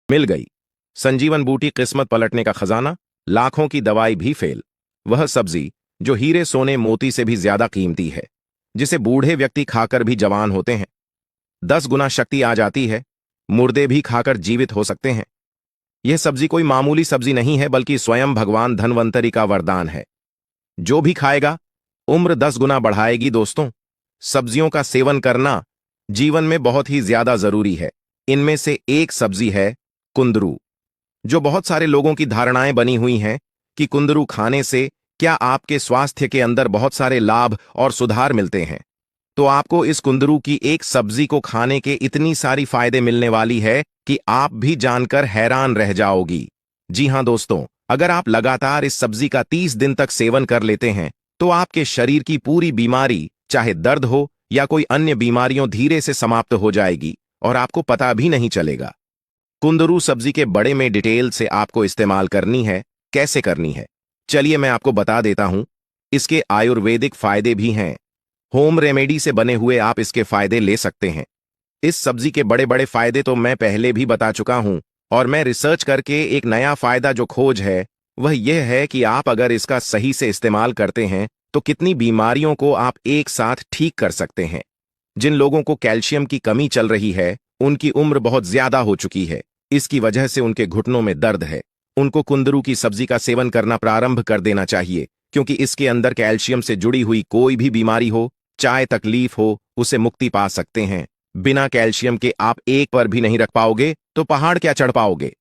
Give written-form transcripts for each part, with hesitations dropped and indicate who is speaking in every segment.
Speaker 1: मिल गई संजीवन बूटी, किस्मत पलटने का खजाना, लाखों की दवाई भी फेल। वह सब्जी जो हीरे सोने मोती से भी ज्यादा कीमती है, जिसे बूढ़े व्यक्ति खाकर भी जवान होते हैं, 10 गुना शक्ति आ जाती है, मुर्दे भी खाकर जीवित हो सकते हैं। यह सब्जी कोई मामूली सब्जी नहीं है, बल्कि स्वयं भगवान धन्वंतरी का वरदान है। जो भी खाएगा उम्र 10 गुना बढ़ाएगी। दोस्तों, सब्जियों का सेवन करना जीवन में बहुत ही ज्यादा जरूरी है। इनमें से एक सब्जी है कुंदरू। जो बहुत सारे लोगों की धारणाएं बनी हुई हैं कि कुंदरू खाने से क्या आपके स्वास्थ्य के अंदर बहुत सारे लाभ और सुधार मिलते हैं, तो आपको इस कुंदरू की एक सब्जी को खाने के इतनी सारी फायदे मिलने वाली है कि आप भी जानकर हैरान रह जाओगी। जी हां दोस्तों, अगर आप लगातार इस सब्जी का 30 दिन तक सेवन कर लेते हैं तो आपके शरीर की पूरी बीमारी, चाहे दर्द हो या कोई अन्य बीमारियों, धीरे से समाप्त हो जाएगी और आपको पता भी नहीं चलेगा। कुंदरू सब्जी के बड़े में डिटेल से आपको इस्तेमाल करनी है। कैसे करनी है, चलिए मैं आपको बता देता हूं। इसके आयुर्वेदिक फायदे भी हैं। होम रेमेडी से बने हुए आप इसके फायदे ले सकते हैं। इस सब्जी के बड़े बड़े फायदे तो मैं पहले भी बता चुका हूं, और मैं रिसर्च करके एक नया फायदा जो खोज है वह यह है कि आप अगर इसका सही से इस्तेमाल करते हैं तो कितनी बीमारियों को आप एक साथ ठीक कर सकते हैं। जिन लोगों को कैल्शियम की कमी चल रही है, उनकी उम्र बहुत ज्यादा हो चुकी है, इसकी वजह से उनके घुटनों में दर्द है, उनको कुंदरू की सब्जी का सेवन करना प्रारंभ कर देना चाहिए, क्योंकि इसके अंदर कैल्शियम से जुड़ी हुई कोई भी बीमारी हो, चाहे तकलीफ हो, उसे मुक्ति पा सकते हैं। बिना कैल्शियम के आप एक पर भी नहीं रख पाओगे तो पहाड़ क्या चढ़ पाओगे।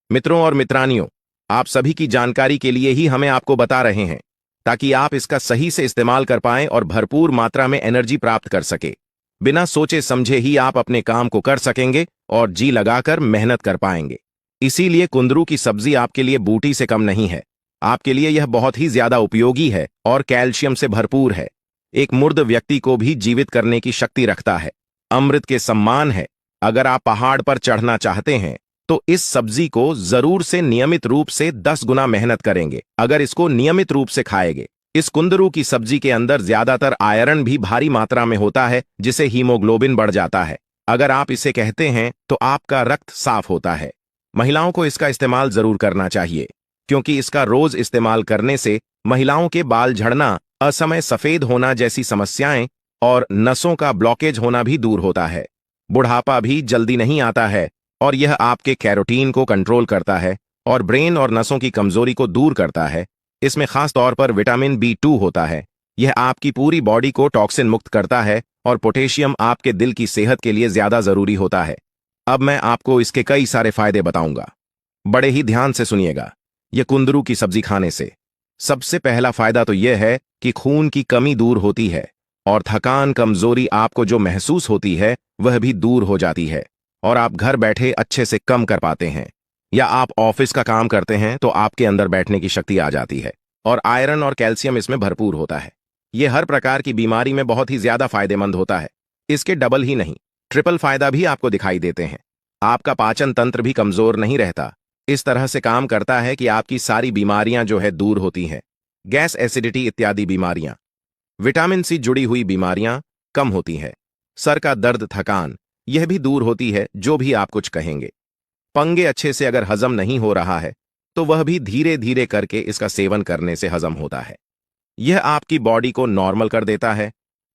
Speaker 1: मित्रों और मित्रानियों, आप सभी की जानकारी के लिए ही हमें आपको बता रहे हैं, ताकि आप इसका सही से इस्तेमाल कर पाएं और भरपूर मात्रा में एनर्जी प्राप्त कर सके। बिना सोचे समझे ही आप अपने काम को कर सकेंगे और जी लगाकर मेहनत कर पाएंगे। इसीलिए कुंदरू की सब्जी आपके लिए बूटी से कम नहीं है। आपके लिए यह बहुत ही ज्यादा उपयोगी है और कैल्शियम से भरपूर है। एक मुर्द व्यक्ति को भी जीवित करने की शक्ति रखता है। अमृत के सम्मान है। अगर आप पहाड़ पर चढ़ना चाहते हैं तो इस सब्जी को जरूर से नियमित रूप से 10 गुना मेहनत करेंगे अगर इसको नियमित रूप से खाएंगे। इस कुंदरू की सब्जी के अंदर ज्यादातर आयरन भी भारी मात्रा में होता है, जिसे हीमोग्लोबिन बढ़ जाता है। अगर आप इसे कहते हैं तो आपका रक्त साफ होता है। महिलाओं को इसका इस्तेमाल जरूर करना चाहिए, क्योंकि इसका रोज इस्तेमाल करने से महिलाओं के बाल झड़ना, असमय सफेद होना जैसी समस्याएं और नसों का ब्लॉकेज होना भी दूर होता है। बुढ़ापा भी जल्दी नहीं आता है और यह आपके कैरोटीन को कंट्रोल करता है और ब्रेन और नसों की कमजोरी को दूर करता है। इसमें खास तौर पर विटामिन B2 होता है। यह आपकी पूरी बॉडी को टॉक्सिन मुक्त करता है और पोटेशियम आपके दिल की सेहत के लिए ज्यादा जरूरी होता है। अब मैं आपको इसके कई सारे फायदे बताऊंगा, बड़े ही ध्यान से सुनिएगा। यह कुंदरू की सब्जी खाने से सबसे पहला फायदा तो यह है कि खून की कमी दूर होती है और थकान, कमजोरी आपको जो महसूस होती है वह भी दूर हो जाती है और आप घर बैठे अच्छे से कम कर पाते हैं। या आप ऑफिस का काम करते हैं तो आपके अंदर बैठने की शक्ति आ जाती है और आयरन और कैल्शियम इसमें भरपूर होता है। यह हर प्रकार की बीमारी में बहुत ही ज्यादा फायदेमंद होता है। इसके डबल ही नहीं, ट्रिपल फायदा भी आपको दिखाई देते हैं। आपका पाचन तंत्र भी कमजोर नहीं रहता। इस तरह से काम करता है कि आपकी सारी बीमारियां जो है दूर होती हैं। गैस, एसिडिटी इत्यादि बीमारियां, विटामिन सी जुड़ी हुई बीमारियां कम होती है। सर का दर्द, थकान, यह भी दूर होती है, जो भी आप कुछ कहेंगे। पंगे अच्छे से अगर हजम नहीं हो रहा है तो वह भी धीरे धीरे करके इसका सेवन करने से हजम होता है। यह आपकी बॉडी को नॉर्मल कर देता है,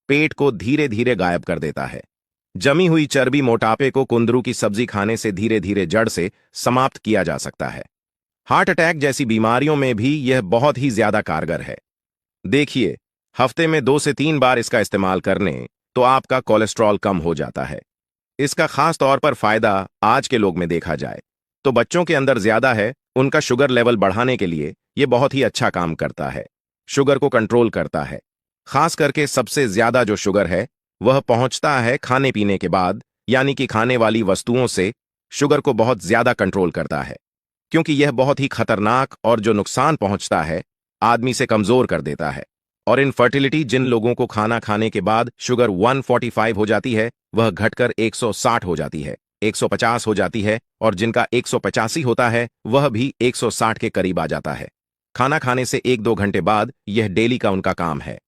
Speaker 1: पेट को धीरे धीरे गायब कर देता है। जमी हुई चर्बी, मोटापे को कुंदरू की सब्जी खाने से धीरे धीरे जड़ से समाप्त किया जा सकता है। हार्ट अटैक जैसी बीमारियों में भी यह बहुत ही ज्यादा कारगर है। देखिए, हफ्ते में 2 से 3 बार इसका इस्तेमाल करने तो आपका कोलेस्ट्रॉल कम हो जाता है। इसका खास तौर पर फायदा आज के लोग में देखा जाए तो बच्चों के अंदर ज्यादा है। उनका शुगर लेवल बढ़ाने के लिए यह बहुत ही अच्छा काम करता है। शुगर को कंट्रोल करता है। खास करके सबसे ज्यादा जो शुगर है वह पहुंचता है खाने पीने के बाद, यानी कि खाने वाली वस्तुओं से शुगर को बहुत ज्यादा कंट्रोल करता है, क्योंकि यह बहुत ही खतरनाक और जो नुकसान पहुंचता है आदमी से कमजोर कर देता है। और इनफर्टिलिटी, जिन लोगों को खाना खाने के बाद शुगर 145 हो जाती है वह घटकर 160 हो जाती है, 150 हो जाती है, और जिनका 185 होता है वह भी 160 के करीब आ जाता है। खाना खाने से 1-2 घंटे बाद यह डेली का उनका काम है।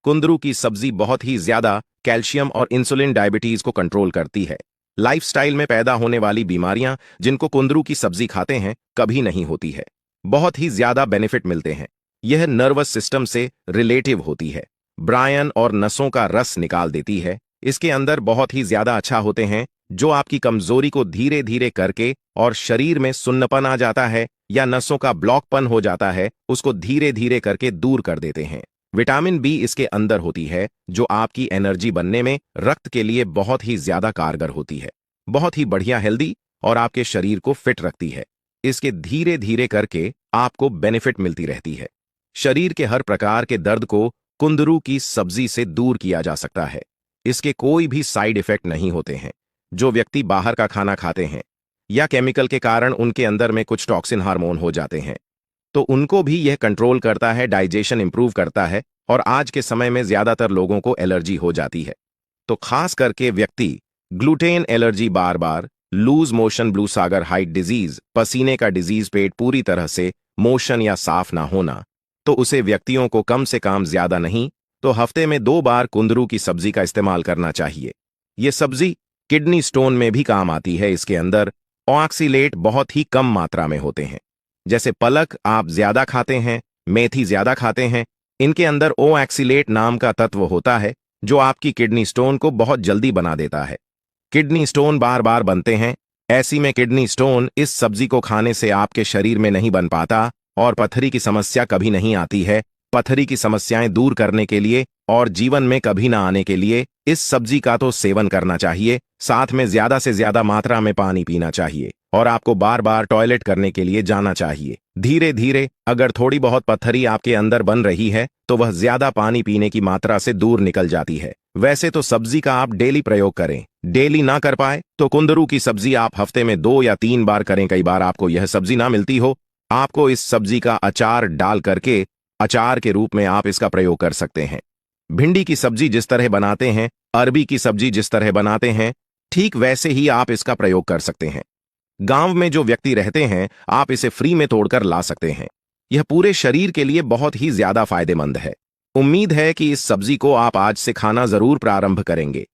Speaker 1: कुंदरू की सब्जी बहुत ही ज्यादा कैल्शियम और इंसुलिन, डायबिटीज को कंट्रोल करती है। लाइफस्टाइल में पैदा होने वाली बीमारियां जिनको कुंदरू की सब्जी खाते हैं कभी नहीं होती है। बहुत ही ज्यादा बेनिफिट मिलते हैं। यह नर्वस सिस्टम से रिलेटिव होती है। ब्रायन और नसों का रस निकाल देती है। इसके अंदर बहुत ही ज्यादा अच्छा होते हैं जो आपकी कमजोरी को धीरे धीरे करके और शरीर में सुन्नपन आ जाता है या नसों का ब्लॉकपन हो जाता है उसको धीरे धीरे करके दूर कर देते हैं। विटामिन बी इसके अंदर होती है जो आपकी एनर्जी बनने में रक्त के लिए बहुत ही ज्यादा कारगर होती है। बहुत ही बढ़िया हेल्दी और आपके शरीर को फिट रखती है। इसके धीरे धीरे करके आपको बेनिफिट मिलती रहती है। शरीर के हर प्रकार के दर्द को कुंदरू की सब्जी से दूर किया जा सकता है। इसके कोई भी साइड इफेक्ट नहीं होते हैं। जो व्यक्ति बाहर का खाना खाते हैं या केमिकल के कारण उनके अंदर में कुछ टॉक्सिन हार्मोन हो जाते हैं तो उनको भी यह कंट्रोल करता है, डाइजेशन इंप्रूव करता है और आज के समय में ज्यादातर लोगों को एलर्जी हो जाती है। तो खास करके व्यक्ति ग्लूटेन एलर्जी, बार बार लूज मोशन, ब्लू सागर हाइट डिजीज, पसीने का डिजीज, पेट पूरी तरह से मोशन या साफ ना होना, तो उसे व्यक्तियों को कम से कम ज्यादा नहीं तो हफ्ते में 2 बार कुंदरू की सब्जी का इस्तेमाल करना चाहिए। यह सब्जी किडनी स्टोन में भी काम आती है। इसके अंदर ऑक्सीलेट बहुत ही कम मात्रा में होते हैं। जैसे पलक आप ज्यादा खाते हैं, मेथी ज्यादा खाते हैं, इनके अंदर ऑक्सीलेट नाम का तत्व होता है जो आपकी किडनी स्टोन को बहुत जल्दी बना देता है। किडनी स्टोन बार बार बनते हैं। ऐसी में किडनी स्टोन इस सब्जी को खाने से आपके शरीर में नहीं बन पाता और पथरी की समस्या कभी नहीं आती है। पथरी की समस्याएं दूर करने के लिए और जीवन में कभी ना आने के लिए इस सब्जी का तो सेवन करना चाहिए। साथ में ज्यादा से ज्यादा मात्रा में पानी पीना चाहिए और आपको बार बार टॉयलेट करने के लिए जाना चाहिए। धीरे धीरे अगर थोड़ी बहुत पथरी आपके अंदर बन रही है तो वह ज्यादा पानी पीने की मात्रा से दूर निकल जाती है। वैसे तो सब्जी का आप डेली प्रयोग करें। डेली ना कर पाए तो कुंदरू की सब्जी आप हफ्ते में 2 या 3 बार करें। कई बार आपको यह सब्जी ना मिलती हो, आपको इस सब्जी का अचार डाल करके अचार के रूप में आप इसका प्रयोग कर सकते हैं। भिंडी की सब्जी जिस तरह बनाते हैं, अरबी की सब्जी जिस तरह बनाते हैं, ठीक वैसे ही आप इसका प्रयोग कर सकते हैं। गांव में जो व्यक्ति रहते हैं आप इसे फ्री में तोड़कर ला सकते हैं। यह पूरे शरीर के लिए बहुत ही ज्यादा फायदेमंद है। उम्मीद है कि इस सब्जी को आप आज से खाना जरूर प्रारंभ करेंगे।